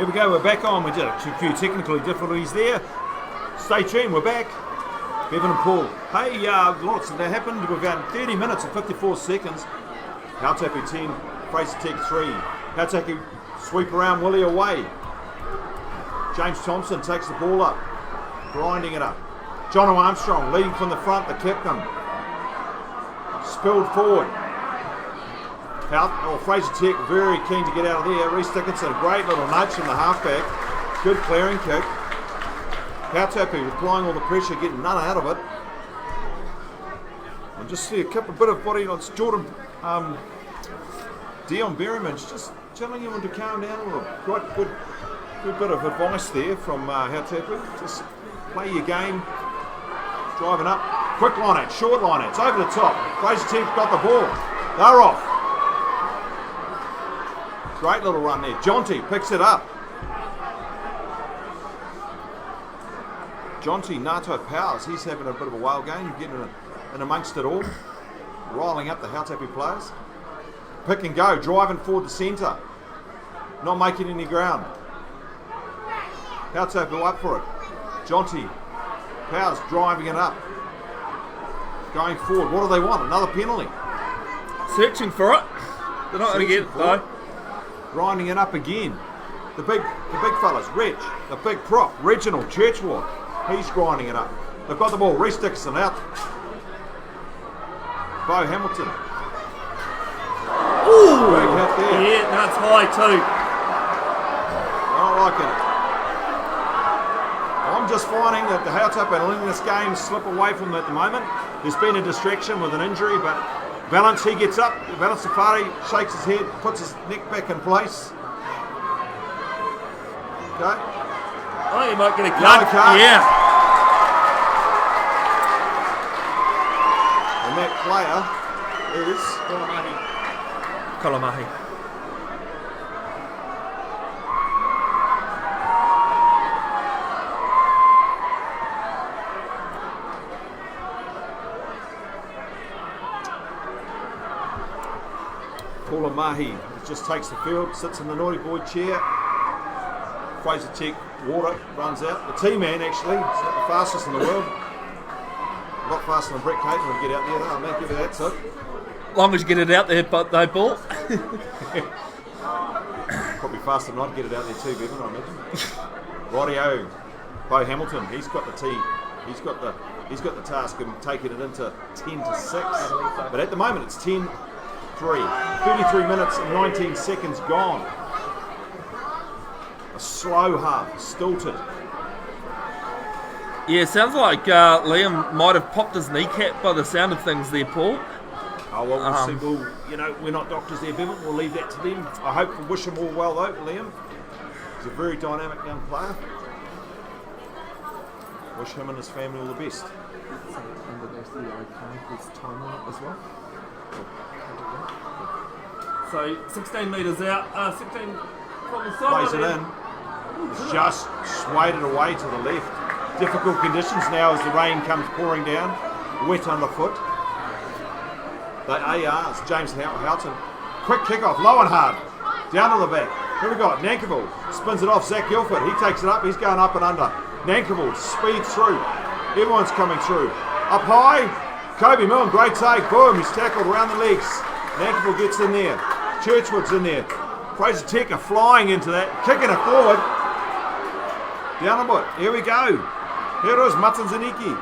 Here we go, we're back on. We did a few technical difficulties there. Stay tuned, we're back. Bevan and Paul. Hey, lots that happened. We've got 30 minutes and 54 seconds. Hautapu 10, Fraser Tech 3. Hautapu sweep around, Willie away. James Thompson takes the ball up, grinding it up. Jono Armstrong leading from the front, the captain. Spilled forward. Fraser Tech very keen to get out of there. Reece Dickinson, great little nudge from the halfback. Good clearing kick. Hautapu applying all the pressure, getting none out of it. And just see a bit of body on Jordan. Dion Berryman's just telling him to calm down a little. Quite good bit of advice there from Hautapu. Just play your game. Driving up. Quick line out, short line out. It's over the top. Fraser Tech's got the ball. They're off. Great little run there. Jonty picks it up. Jonty Nato Powers, he's having a bit of a wild game, getting in amongst it all. Riling up the Hautapu players. Pick and go, driving forward to centre. Not making any ground. Hautapu up for it. Jonty Powers driving it up. Going forward. What do they want? Another penalty. Searching for it. They're not going to get it though. Grinding it up again. The big fellas, Reg, the big prop, Reginald Churchward. He's grinding it up. They've got the ball. Reece Dickinson out. Bo Hamilton. Ooh! Big hit there. Yeah, no, it's high too. Not liking it. I'm just finding that the Hautapu are letting this game slip away from them at the moment. There's been a distraction with an injury, but Valence, he gets up. Valence Safari shakes his head, puts his neck back in place. Okay. Oh, you might get a Yellow card. card. Yeah. And that player is Kalamahi. Paula Mahi just takes the field, sits in the naughty boy chair. Fraser Tech water runs out. The T-man actually, it's not the fastest in the world. A lot faster than Brett Caton would get out there. No, man, give it that so. Long as you get it out there, but they ball. Probably faster than I'd get it out there too, Bevan, I imagine. Rightio, Bo Hamilton, he's got the T. He's got the task of taking it into 10 to 6. But at the moment it's 10-3. 33 minutes and 19 seconds gone. A slow half, stilted. Yeah, sounds like Liam might have popped his kneecap by the sound of things there, Paul. Oh, well, we'll see. Well, we're not doctors there, Bevan. We'll leave that to them. I hope we wish him all well, though, Liam. He's a very dynamic young player. Wish him and his family all the best. Time on it as well. So 16 metres out, 16 from the Plays side. it in. It's just swayed it away to the left. Difficult conditions now as the rain comes pouring down. Wet underfoot. The ARs, James Houghton. Quick kick-off, low and hard. Down to the back. Here we got Nankivell. Spins it off, Zach Guilford. He takes it up, he's going up and under. Nankivell speeds through. Everyone's coming through. Up high, Kobe Milne, great take. Boom, he's tackled around the legs. Nankivell gets in there. Churchwood's in there. Fraser Tech are flying into that, kicking it forward. Down a bit. Here we go. Here it is, Matanzaniki.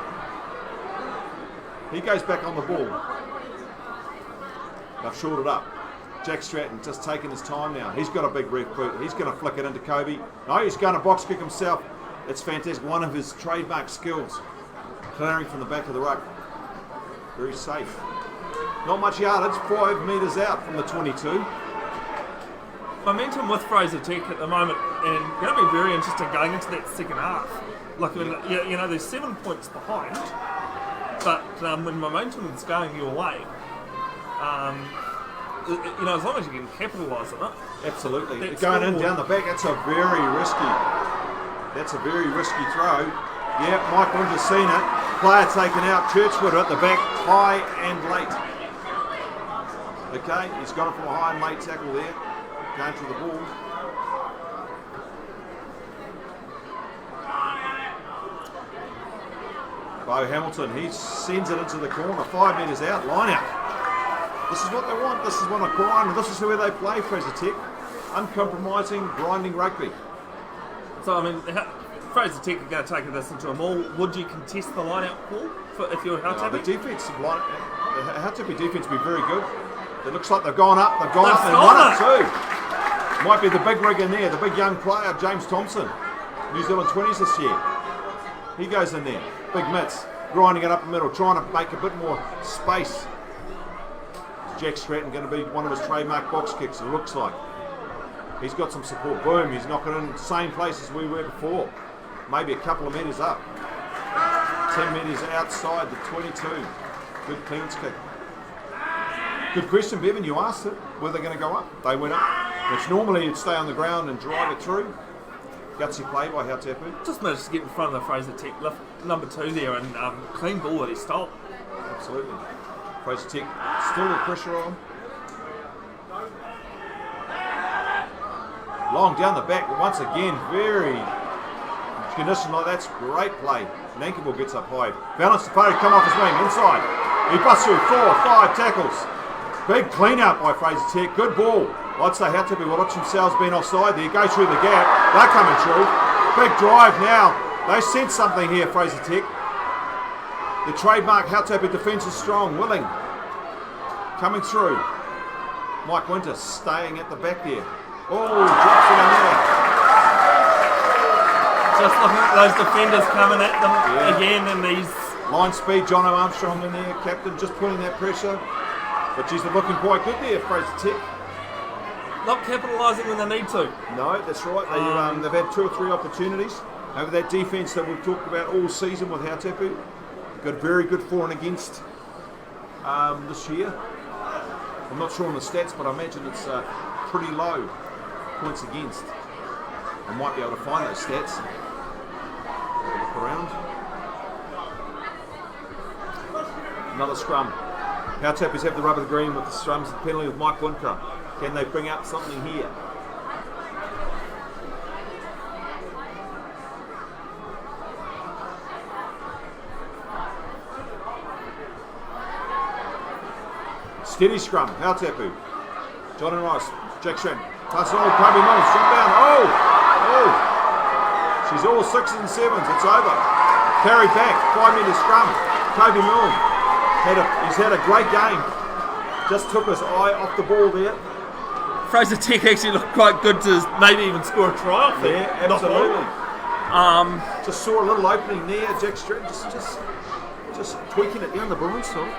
He goes back on the ball. They've shorted up. Jack Stratton just taking his time now. He's got a big ref boot. He's going to flick it into Kobe. No, he's going to box kick himself. It's fantastic. One of his trademark skills. Clearing from the back of the ruck. Very safe. Not much yardage, 5 metres out from the 22. Momentum with Fraser Tech at the moment, and going to be very interesting going into that second half. Like, they're 7 points behind, but when momentum is going your way, as long as you can capitalise on it. Absolutely. Going in down the back, that's a very risky throw. Yeah, Mike Winter's seen it. Player taken out, Churchwood at the back, high and late. Okay, he's gone from a high and late tackle there. Going to the ball. Bo Hamilton, he sends it into the corner, 5 metres out, line out. This is what they want, this is what I grind, and this is where they play, Fraser Tech. Uncompromising, grinding rugby. So, I mean, Fraser Tech are going to take this into a maul. Would you contest the line-out call if you're Hautapi? The defensive line, the Hautapi defense will be very good. It looks like they've gone up and won it too. Might be the big rig in there, the big young player, James Thompson, New Zealand 20s this year. He goes in there, big mitts, grinding it up the middle, trying to make a bit more space. Jack Stratton going to be one of his trademark box kicks, it looks like. He's got some support. Boom, he's knocking in the same place as we were before. Maybe a couple of metres up. 10 metres outside the 22. Good clearance kick. Good question, Bevan. You asked it. Were they going to go up? They went up. Which normally you'd stay on the ground and drive it through. Gutsy play by Hautapu. Just managed to get in front of the Fraser Tech number 2 there and clean ball that he stole. Absolutely. Fraser Tech still with pressure on. Long down the back, once again, very condition like that's great play. Nankivell gets up high. Balance the party, come off his wing, inside. He busts through 4 or 5 tackles. Big clean out by Fraser Tech, good ball. I'd say Hautapi will watch themselves being offside there, go through the gap. They're coming through. Big drive now. They sense something here, Fraser Tech. The trademark Hautapi defence is strong, willing. Coming through. Mike Winter staying at the back there. Oh, drops it in there. Just looking at those defenders coming at them again in these... Line speed, Jono Armstrong in there, captain, just putting that pressure. But geez, they're looking quite good there, Fraser Tech. Not capitalising when they need to. No, that's right. They've had 2 or 3 opportunities over that defence that we've talked about all season with Hautapu. Got very good for and against this year. I'm not sure on the stats, but I imagine it's pretty low. Points against. I might be able to find those stats. Look around. Another scrum. Hautapis have the rub of the green with the scrums, the penalty with Mike Winter. Can they bring up something here? Steady scrum, Hautapu. John and Rice, Jack Stratton. Pass it all, Kobe Mills, shot down. Oh! She's all 6s and 7s, it's over. Carried back, 5 metre scrum. Kobe Mills, he's had a great game. Just took his eye off the ball there. Fraser Tech actually looked quite good to maybe even score a try off there. Yeah, absolutely. Just saw a little opening there, Jack Stratton just tweaking it down the blind side.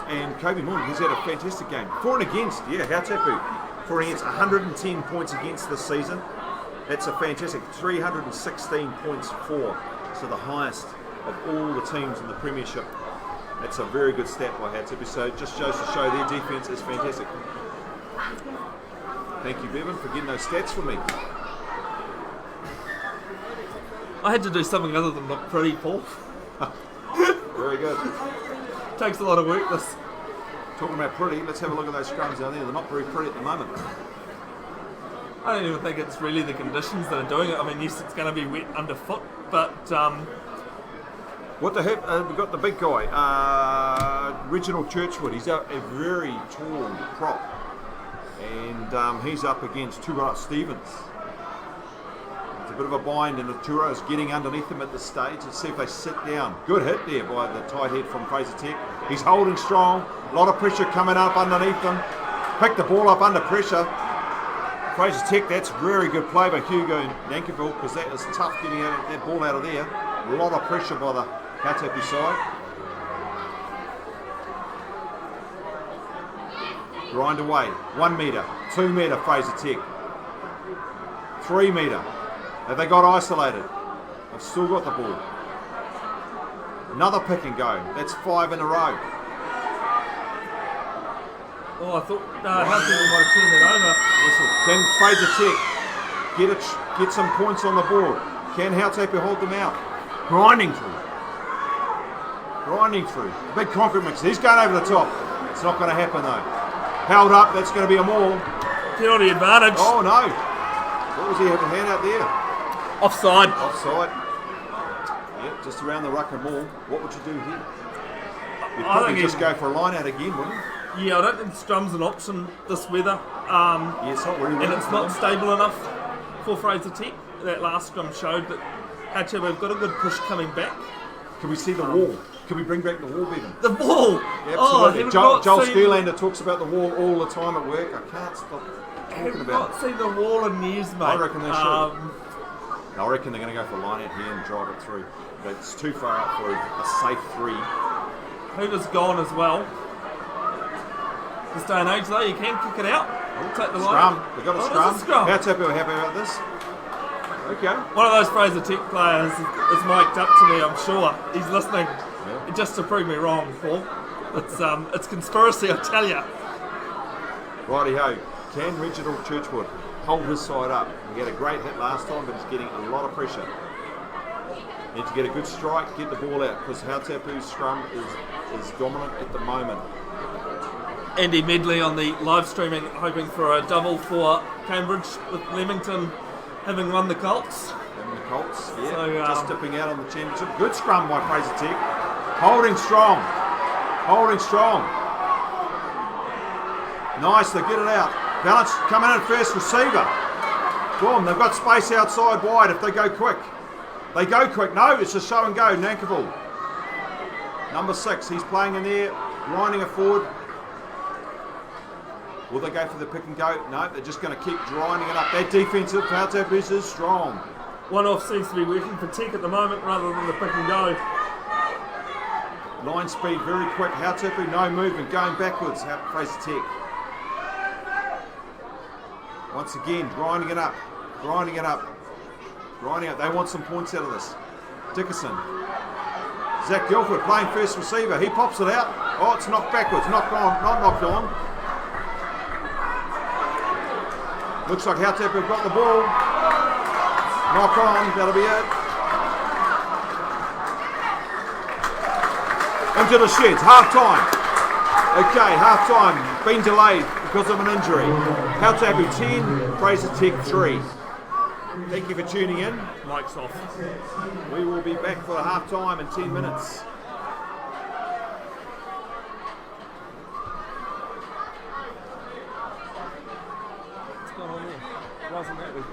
And Kobe Moon, he's had a fantastic game. For and against, Hautapu. For and against, 110 points against this season. That's a fantastic 316 points for. So the highest of all the teams in the Premiership. That's a very good stat by Hautapu. So it just goes to show their defence is fantastic. Thank you, Bevan, for getting those stats for me. I had to do something other than look pretty, Paul. Very good. Takes a lot of work, this. Talking about pretty, let's have a look at those scrums down there. They're not very pretty at the moment. I don't even think it's really the conditions that are doing it. I mean, yes, it's going to be wet underfoot, but... What the heck? We've got the big guy, Reginald Churchwood. He's a very tall prop. And he's up against Tura Stevens. It's a bit of a bind, and the Tura's getting underneath him at this stage. Let's see if they sit down. Good hit there by the tight head from Fraser Tech. He's holding strong. A lot of pressure coming up underneath him. Picked the ball up under pressure. Fraser Tech, that's very good play by Hugo Nankivell, because that is tough getting that ball out of there. A lot of pressure by the Hautapi side. Grind away. 1 metre, 2 metre Fraser Tech. 3 metre. Have they got isolated? They've still got the ball. Another pick and go. That's 5 in a row. Oh, I thought Hautapi might have turned it over. Can Fraser Tech get some points on the board? Can Hautapi hold them out? Grinding through. Big concrete mix. He's going over the top. It's not going to happen though. Held up. That's going to be a maul. Penalty advantage. Oh no. What was he having a hand out there? Offside. Yeah, just around the ruck and ball. What would you do here? You'd I probably think just go for a line out again, wouldn't you? Yeah, I don't think scrum's an option this weather. Yeah, it's not really And winning it's for not them. stable enough for Fraser Tech. That last scrum showed that Hatcher, we've got a good push coming back. Can we see the wall? Can we bring back the wall, Bevan? The wall! Yeah, Oh, absolutely. have Joel not seen- Skurlander talks about the wall all the time at work. I can't stop have talking about not it. seen the wall in years, mate. I reckon they should. Um, I reckon they're going to go for a line out here and drive it through. But it's too far out for a safe 3. Hoover's gone as well. This day and age, though, you can kick it out. Take the line. Scrum. They've got a Oh, scrum. there's a scrum. How happy are happy about this? Okay. One of those Fraser Tech players is mic'd up to me, I'm sure. He's listening. Yeah. Just to prove me wrong, Paul. It's conspiracy, I tell you. Righty-ho. Can Reginald Churchwood hold his side up? He had a great hit last time, but he's getting a lot of pressure. Need to get a good strike, get the ball out, because Hautapu's scrum is dominant at the moment. Andy Medley on the live streaming, hoping for a double for Cambridge with Leamington having won the Colts. And the Colts, yeah, So, just dipping out on the championship. Good scrum by Fraser Tech. Holding strong. Holding strong. Nice, they get it out. Balance coming in first receiver. Boom, they've got space outside wide if they go quick. They go quick. No, it's a show and go. Nankivell. Number 6, he's playing in there, grinding it forward. Will they go for the pick and go? No, they're just going to keep grinding it up. That defensive Hautapu is strong. One off seems to be working for Tech at the moment rather than the pick and go. Line speed very quick. Hautapu, no movement, going backwards. Fraser Tech. Once again, grinding it up, grinding it up, grinding up. They want some points out of this. Dickerson. Zach Guilford playing first receiver. He pops it out. Oh, it's knocked backwards. Knocked on, not knocked on. Looks like Hautapu have got the ball. Knock on, that'll be it. Into the sheds, half time. Okay, half time. Been delayed because of an injury. Hautapu 10, Fraser Tech 3. Thank you for tuning in. Mike's off. We will be back for half time in 10 minutes. What's going on there? Wasn't that with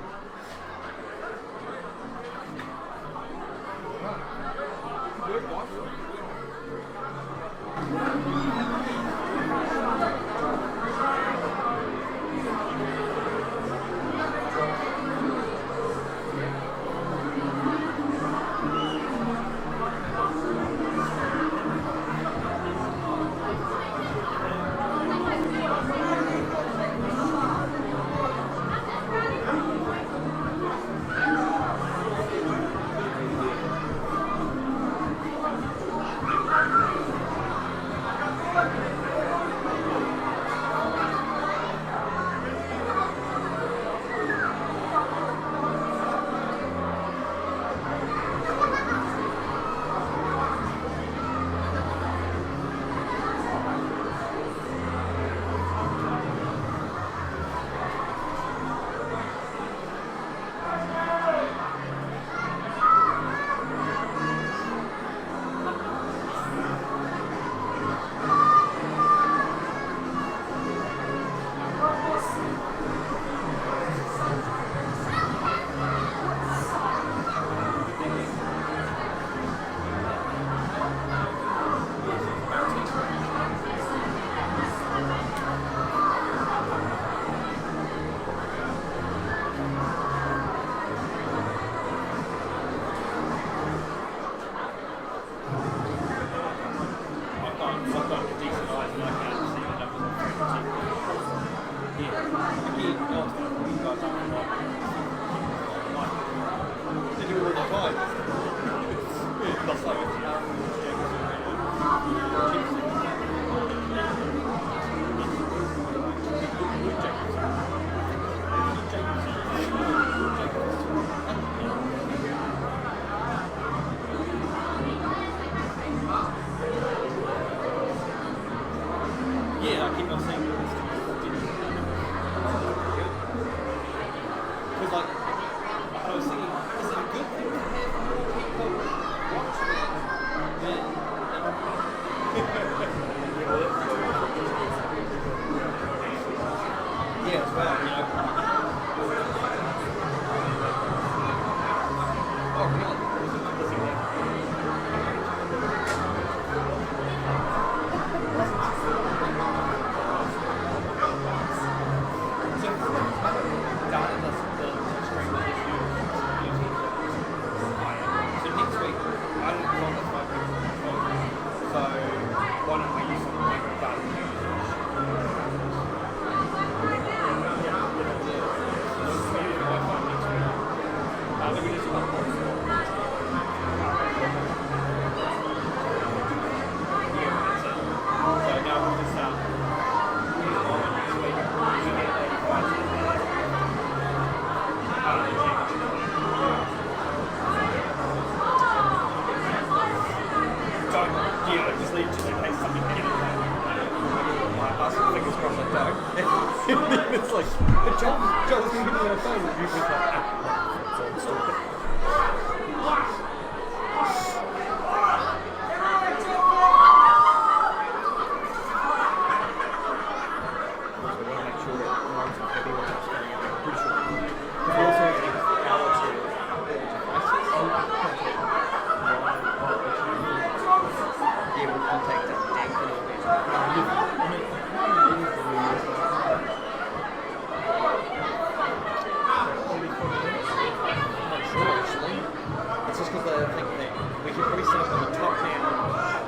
the thing that we can probably set up on the top now.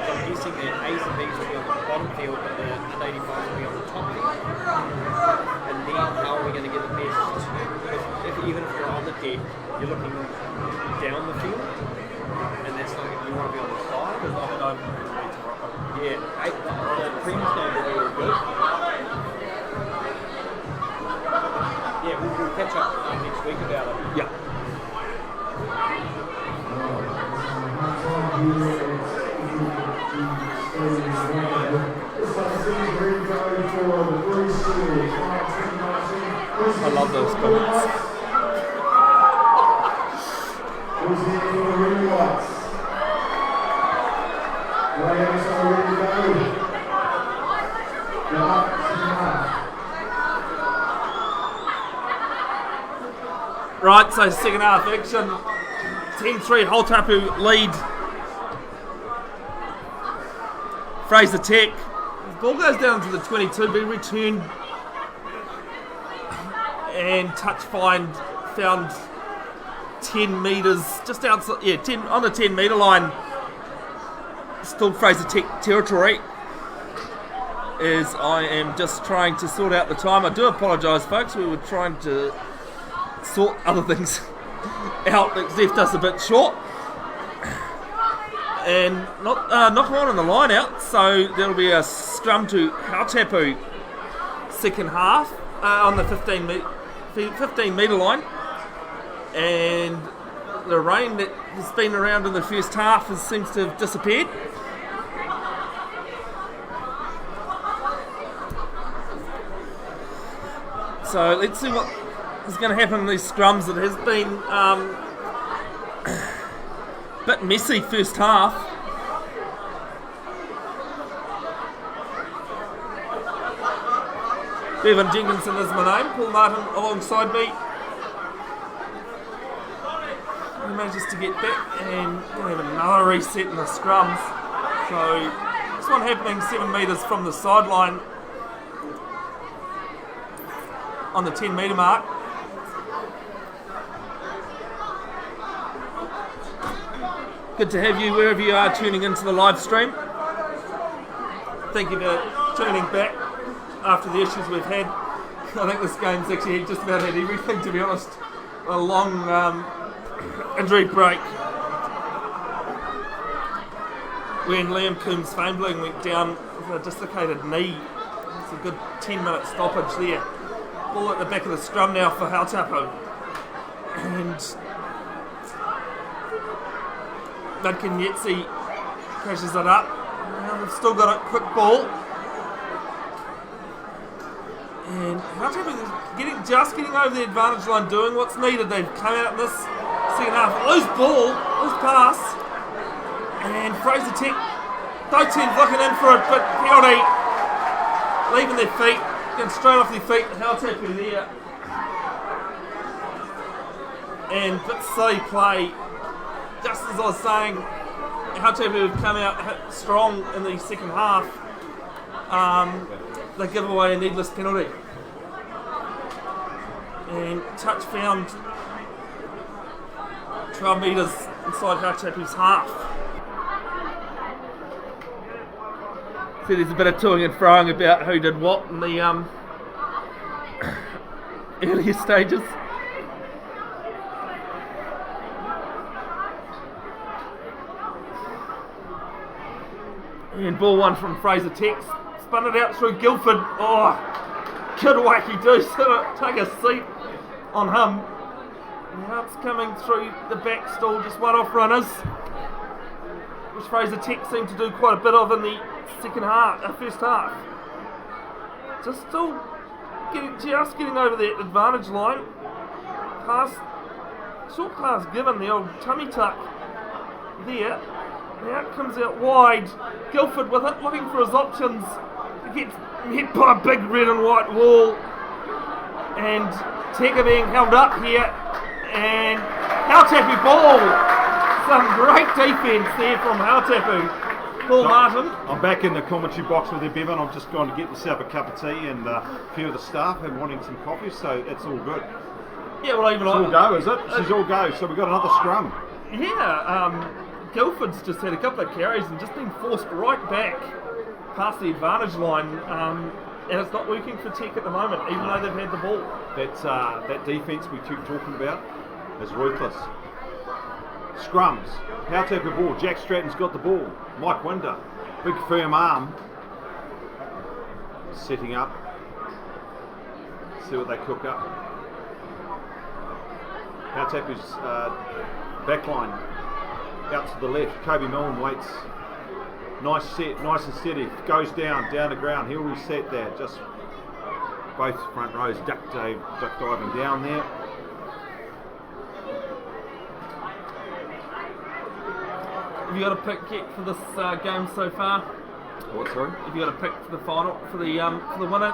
So I'm guessing that A's and B's will be on the bottom field, but the under 85s will be on the top field. And then how are we going to get the best? Even if you're on the deck, you're looking down the field, and that's not you want to be on the side. Yeah, the previous game that we were good. Yeah, we'll catch up next week about it. Yeah. I love those comments. Right, so second half action. 10-3 Holtapu lead. Fraser Tech. The ball goes down to the 22, be returned and touch found 10 metres just outside, 10 on the 10 metre line. Still Fraser Tech territory. As I am just trying to sort out the time. I do apologise, folks. We were trying to sort other things out that left us a bit short. And not one on the line out, so there'll be a scrum to Hautapu second half on the 15 metre line. And the rain that has been around in the first half seems to have disappeared. So let's see what is going to happen in these scrums. It has been a bit messy first half. Bevan Jenkinson is my name. Paul Martin alongside me. He manages to get back and we'll have another reset in the scrums. So this one happening 7 metres from the sideline on the 10 metre mark. Good to have you wherever you are tuning into the live stream. Thank you for tuning back after the issues we've had. I think this game's actually just about had everything, to be honest. A long injury break when Liam Coombs Famebling went down with a dislocated knee. It's a good 10-minute stoppage there. Ball at the back of the scrum now for Hautapu. And Ludkin Yetzi crashes it up. Now they've still got a quick ball. And Hautapu is just getting over the advantage line, doing what's needed. They've come out in this second half. Loose ball, loose pass. And Fraser Tech, both teams looking in for it, but penalty. Leaving their feet. Going straight off their feet, Hautapu there. And bit silly play. Just as I was saying, Hautapu have come out strong in the second half. They give away a needless penalty. And touch found 12 metres inside Hautapu's half. So there's a bit of toing and froing about who did what in the earlier stages. And ball one from Fraser Tech, spun it out through Guildford. Oh, good wacky do, so take a seat on him. Now it's coming through the back stall, just one off runners, which Fraser Tech seemed to do quite a bit of in the first half. Just still getting over that advantage line. Short pass given, the old tummy tuck there. Now it comes out wide. Guildford with it, looking for his options. He gets hit by a big red and white wall. And Tech are being held up here. And Hautapu ball. Some great defence there from Hautapu. Paul Martin. I'm back in the commentary box with you, Bevan. I'm just going to get myself a cup of tea, and a few of the staff are wanting some coffee, so it's all good. Yeah, well, even it's all go, is it? This is all go. So we've got another scrum. Guildford's just had a couple of carries and just been forced right back past the advantage line, and it's not working for Tech at the moment, even though they've had the ball. That defence we keep talking about is ruthless. Scrums, Hautapu ball, Jack Stratton's got the ball, Mike Winder, big firm arm, setting up, see what they cook up. Hautapu's backline, out to the left, Kobe Milne waits, nice set, nice and steady, goes down the ground, he'll reset that, just both front rows duck diving down there. Have you got a pick yet for this game so far? What, sorry? Have you got a pick for the final, for the winner?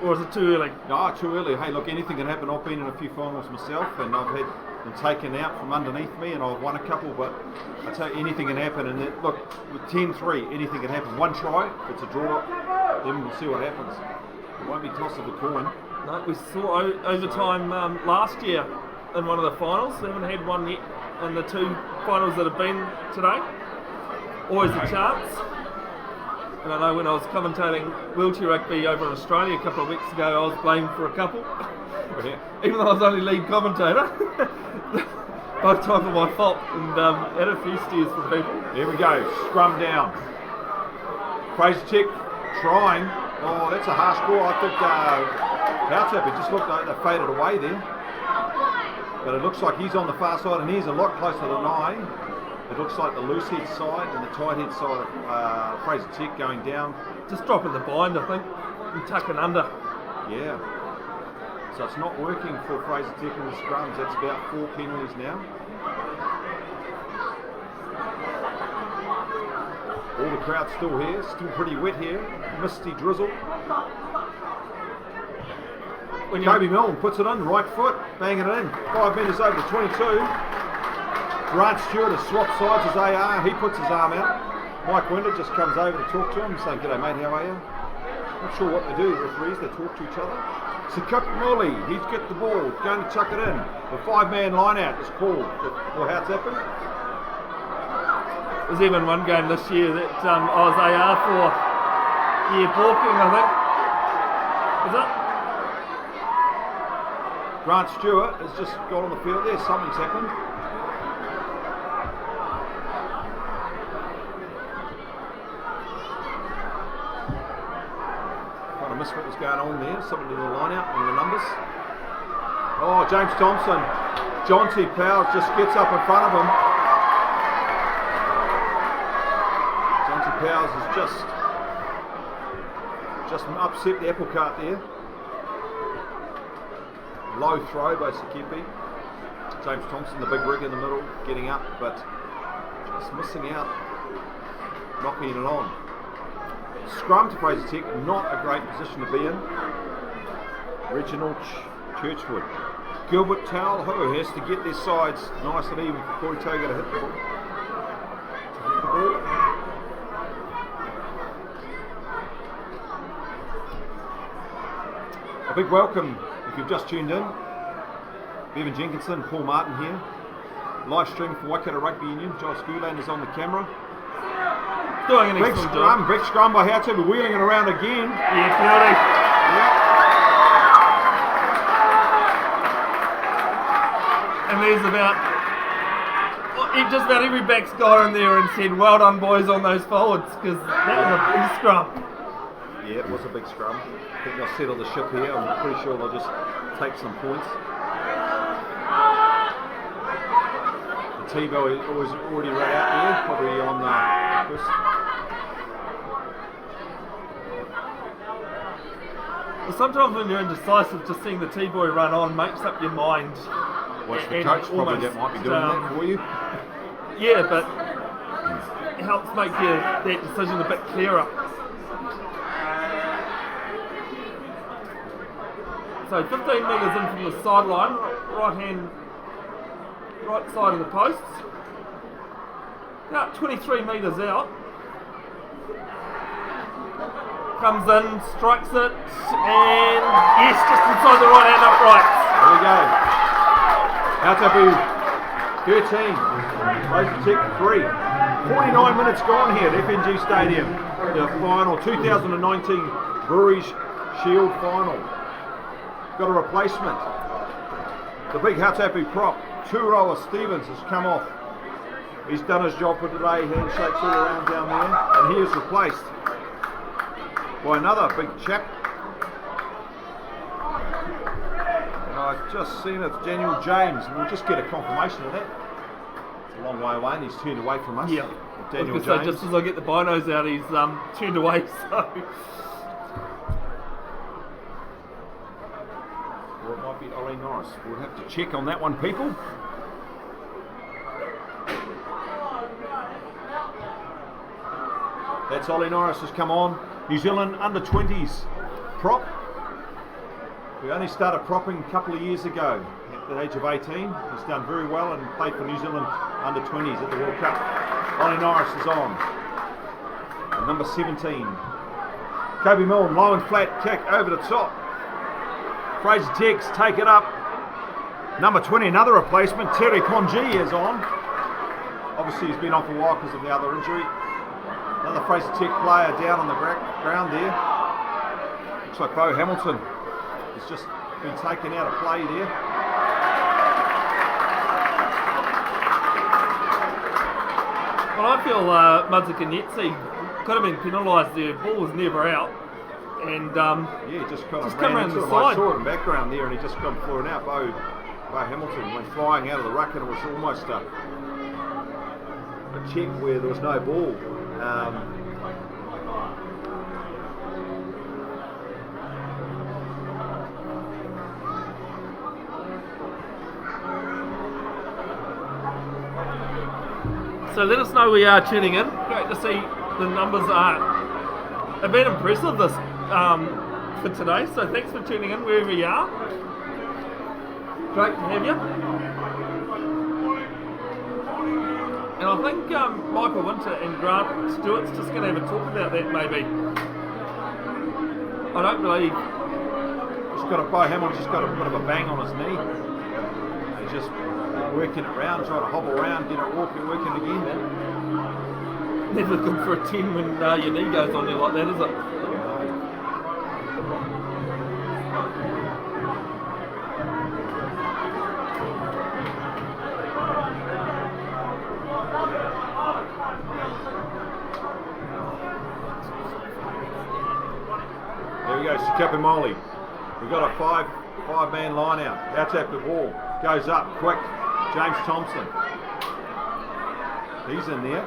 Or is it too early? No, too early. Hey, look, anything can happen. I've been in a few finals myself, and I've had them taken out from underneath me, and I've won a couple, but I tell you, anything can happen. And look, with 10-3, anything can happen. One try, if it's a draw, then we'll see what happens. It won't be toss of the coin. No, we saw overtime last year in one of the finals. We haven't had one yet in the two finals that have been today. Always a chance. And I know when I was commentating wheelchair rugby over in Australia a couple of weeks ago, I was blamed for a couple. Yeah. Even though I was only lead commentator. Both times were my fault, and had a few steers from people. Here we go, scrum down. Fraser Tech trying. Oh, that's a harsh call. I think Hautapu just looked like they faded away there. But it looks like he's on the far side, and he's a lot closer than I. It looks like the loose head side and the tight head side of Fraser Tech going down. Just dropping the bind, I think, and tucking under. Yeah. So it's not working for Fraser Tech in the scrums. That's about 4 penalties now. All the crowd's still here, still pretty wet here. Misty drizzle. Kobe Milne puts it in, right foot, banging it in. 5 metres over to 22. Grant Stewart has swapped sides as they are. He puts his arm out. Mike Winder just comes over to talk to him, saying, "G'day mate, how are you?" Not sure what they do, the referees, they talk to each other. Sakuk Muli, he's got the ball, going to chuck it in. The 5-man line out is called for Hautapu. There's even one game this year that I was AR for. Balking, I think. Is it? Grant Stewart has just got on the field there, something's happened. Kind of missed what was going on there, something to the line out on the numbers. Oh, James Thompson. Jonty Powers just gets up in front of him. Jonty Powers has just upset the apple cart there. Low throw by Sakipi. James Thompson, the big rig in the middle, getting up, but just missing out, knocking it on. Scrum to Fraser Tech, not a great position to be in. Reginald Churchwood. Gilbert Towel has to get their sides nice and even for Corey Toga to hit the ball. A big welcome if you've just tuned in. Bevan Jenkinson, Paul Martin here. Live stream for Waikato Rugby Union. Joel Schooland is on the camera. Doing an big excellent scrum, job. big scrum by Hautapu, wheeling it around again. Yeah, penalty. And there's just about every back's gone in there and said, "Well done, boys, on those forwards," because that was a big scrum. Yeah, it was a big scrum. I think they'll settle the ship here. I'm pretty sure they'll just take some points. The T-bow is already right out there, probably on the first. Well, sometimes when you're indecisive, just seeing the T-boy run on makes up your mind. Watch the coach, probably that might be doing that for you. Yeah, but it helps make that decision a bit clearer. So 15 metres in from the sideline, right side of the posts. About 23 metres out. Comes in, strikes it, and yes, just inside the right hand upright. There we go. Hautapu 13, Fraser Tech 3. 49 minutes gone here at FNG Stadium. The final 2019 Breweries Shield final. Got a replacement. The big Hautapu prop, Turoa Stevens, has come off. He's done his job for today. Handshakes all around down there. And he is replaced by another big chap. And I've just seen it's Daniel James. We'll just get a confirmation of that. It's a long way away and he's turned away from us. Yeah. Daniel So James. just as I get the binos out, he's turned away. So Or it might be Ollie Norris. We'll have to check on that one, people. That's Ollie Norris has come on. New Zealand under-20s prop. We only started propping a couple of years ago at the age of 18. He's done very well and played for New Zealand under-20s at the World Cup. Ollie Norris is on. And number 17. Kobe Milne, low and flat kick over the top. Fraser Tex take it up. Number 20, another replacement. Terry Konji is on. Obviously he's been off a while because of the other injury. Another Fraser Tech player down on the ground there. Looks like Bo Hamilton has just been taken out of play there. well, I feel Mazzucagnezzi could have been penalised there. Ball was never out. And Yeah, he just kind of just come ran around into the him. I side. saw it in the background there and he just come flying out. Bo Hamilton went flying out of the ruck and it was almost a check where there was no ball. So let us know we are tuning in. Great to see the numbers have been impressive this for today. So thanks for tuning in wherever you are. Great to have you. And I think Michael Winter and Grant Stewart's just going to have a talk about that maybe. I don't believe. Bo Hamilton's just got a bit of a bang on his knee. He's just working it round, trying to hobble around, get it walking, working again. Never good for a 10 when your knee goes on you like that, is it? There we go, Sikapimoli. We've got a five-man line out. That's at the ball. Goes up quick. James Thompson. He's in there.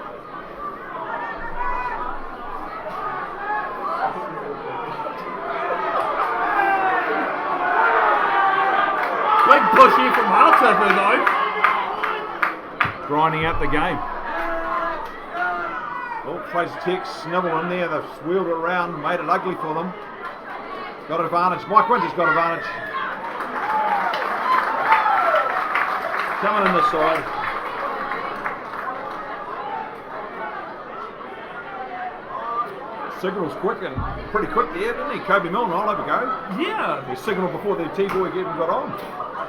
Big push here from Hautapu though. Grinding out the game. Oh, Fraser Tech snibble in there. They've wheeled it around, made it ugly for them. Got advantage. Mike Winter's got advantage. Coming in the side. Signal's quick and pretty quick there, didn't he? Kobe Milne, I'll have a go. Yeah. He signalled before the T-boy even got on.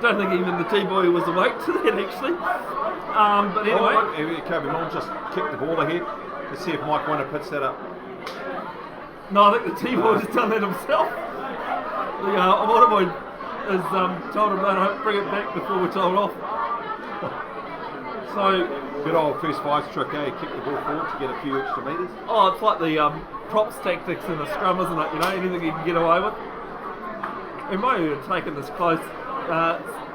Don't think even the T-boy was awake to that actually. But anyway. Oh, look, Kobe Milne just kicked the ball ahead. Let's see if Mike Winter picks that up. No, I think the T-boy has done that himself. The Waterboy has told him no, don't bring it back before we're told off. So, good old first five trick, eh? Kick the ball forward to get a few extra metres. oh, it's like the props tactics in a scrum, isn't it? You know, anything you can get away with. We might have taken this close,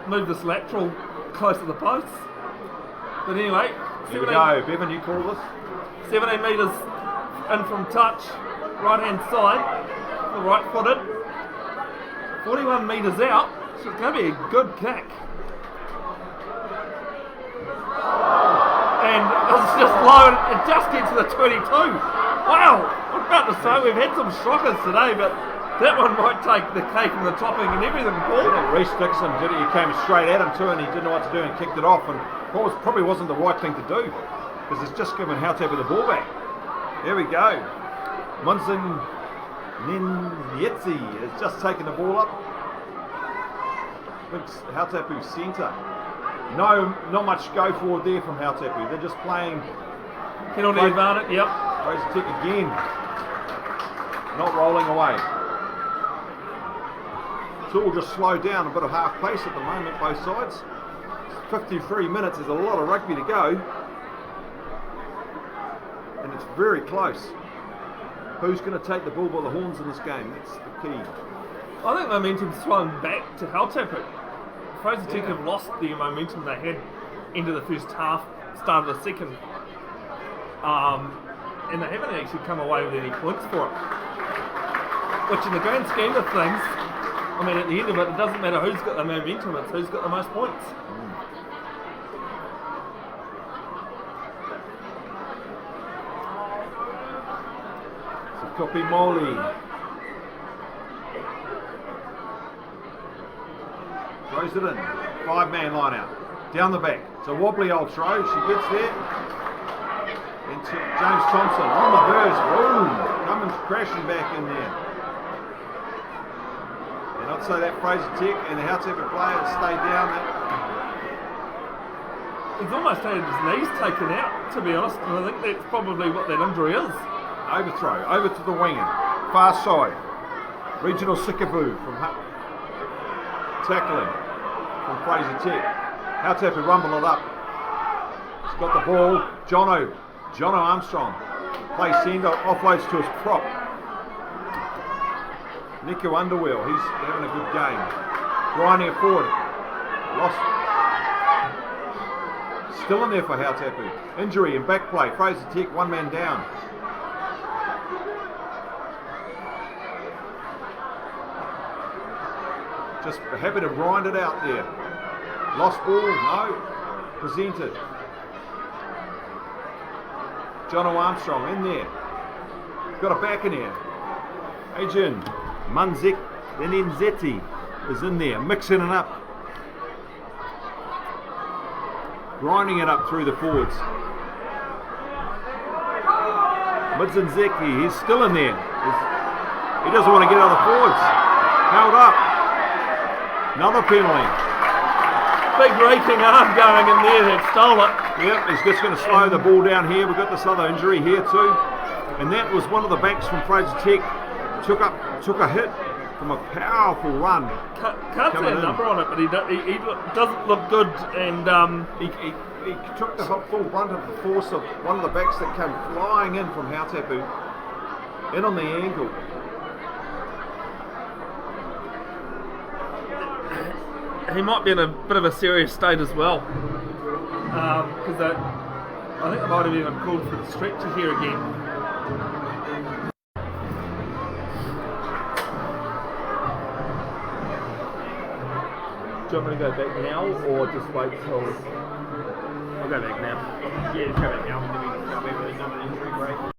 move this lateral close to the posts. But anyway, Here we go. Bevan, you call this? 17 metres in from touch, right hand side, right footed. 41 metres out, so it's going to be a good kick. And it's just low, and it just gets to the 22. Wow, I was about to say we've had some shockers today, but that one might take the cake and the topping and everything, Paul. Reece Dixon did it. He came straight at him too, and he didn't know what to do and kicked it off. And probably wasn't the right thing to do because it's just given Hautapu the ball back. There we go. Munson Ninyetsi has just taken the ball up. Big Hautapu centre. No, not much go forward there from Hautapu. They're just playing Penalty advantage, yep. Fraser Tick again. Not rolling away. It's all just slowed down, a bit of half pace at the moment, both sides. 53 minutes, there's a lot of rugby to go. And it's very close. Who's going to take the bull by the horns in this game? That's the key. I think momentum's swung back to Hautapu. Fraser Tick have lost the momentum they had into the first half, start of the second. And they haven't actually come away with any points for it. Which in the grand scheme of things, I mean at the end of it doesn't matter who's got the momentum, it's who's got the most points. So Kopi Moli. Throws it in. 5-man line out. Down the back. It's a wobbly old throw. She gets there. Into James Thompson on the burst. Boom! Coming crashing back in there. And I'd say that Fraser Tick and the Hautapu player stayed down. He's almost had his knees taken out, to be honest, and I think that's probably what that injury is. Overthrow. Over to the winger. Far side. Regional Sikavu from tackling from Fraser Tick. Hautapu rumble it up. He's got the ball. Jono Armstrong plays sender, offloads to his prop. Nico Underwell, he's having a good game. Grinding it forward. Lost. Still in there for Hautapu. Injury and back play. Fraser Tick, 1 man down. Just happy to grind it out there. Lost ball, no. Presented. Jono Armstrong in there. Got a back in here. Adrian Munzik Denenzeti is in there, mixing it up. Grinding it up through the forwards. Mudzinzeki, he's still in there. He doesn't want to get out of the forwards. Held up. Another penalty. Big raking arm going in there that stole it. Yep, he's just going to slow the ball down here. We've got this other injury here too. And that was one of the backs from Fraser Tick. Took a hit from a powerful run. Can't say a number on it, but he doesn't look good. And he took the full brunt of the force of one of the backs that came flying in from Hautapu. In on the ankle. he might be in a bit of a serious state as well. Because I think I might have even called for the stretcher here again. Do you want me to go back now or just wait till... I'll go back now. Yeah, just go back now and then we can go over another injury break.